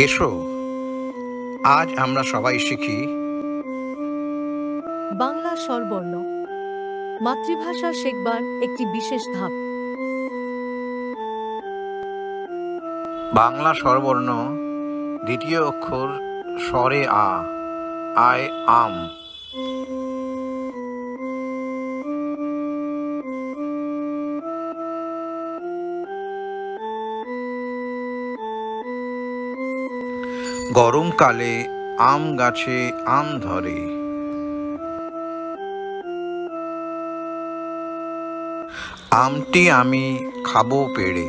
এসো আজ আমরা সবাই শিখি বাংলা স্বরবর্ণ। মাতৃভাষা শেখবার একটি বিশেষ ধাপ। বাংলা স্বরবর্ণ দ্বিতীয় অক্ষর স্বরে আ, আয় আম। গরমকালে আম গাছে আম ধরে, আমটি আমি খাবো পেড়ে।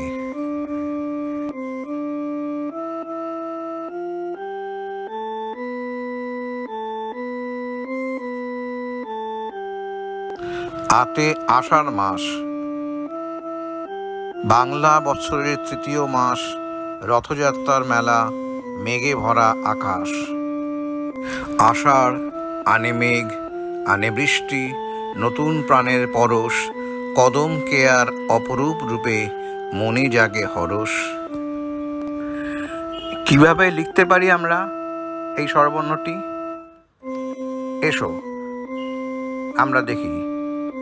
আতে আষাঢ় মাস, বাংলা বৎসরের তৃতীয় মাস, রথযাত্রার মেলা, মেঘে ভরা আকাশ। আষাঢ় আনে মেঘ, আনে বৃষ্টি, নতুন প্রাণের পরশ, কদম কেয়ার অপরূপ রূপে মনে জাগে হরস। কিভাবে লিখতে পারি আমরা এই স্বরবর্ণটি? এসো আমরা দেখি।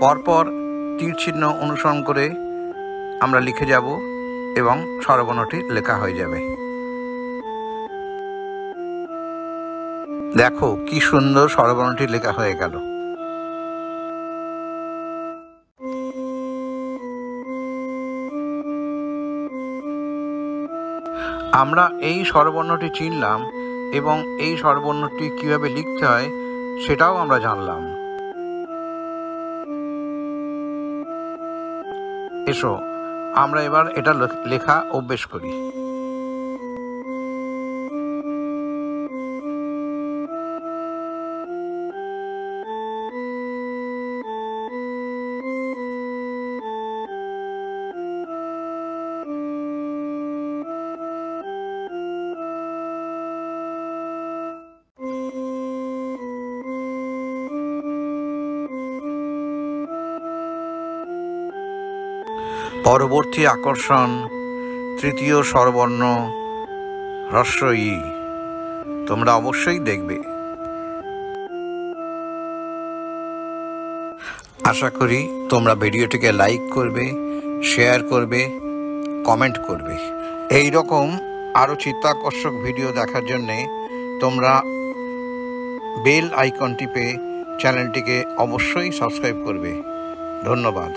পরপর তীর চিহ্ন অনুসরণ করে আমরা লিখে যাব এবং স্বরবর্ণটি লেখা হয়ে যাবে। দেখো কি সুন্দর স্বরবর্ণটি লেখা হয়ে গেল। আমরা এই স্বরবর্ণটি চিনলাম এবং এই স্বরবর্ণটি কিভাবে লিখতে হয় সেটাও আমরা জানলাম। এসো আমরা এবার এটা লেখা অভ্যেস করি। পরবর্তী আকর্ষণ তৃতীয় স্বরবর্ণ হ্রস্ব ই। তোমরা অবশ্যই দেখবে। আশা করি তোমরা ভিডিওটিকে লাইক করবে, শেয়ার করবে, কমেন্ট করবে। এই রকম আরও চিত্তাকর্ষক ভিডিও দেখার জন্যে তোমরা বেল আইকন টিপে চ্যানেলটিকে অবশ্যই সাবস্ক্রাইব করবে। ধন্যবাদ।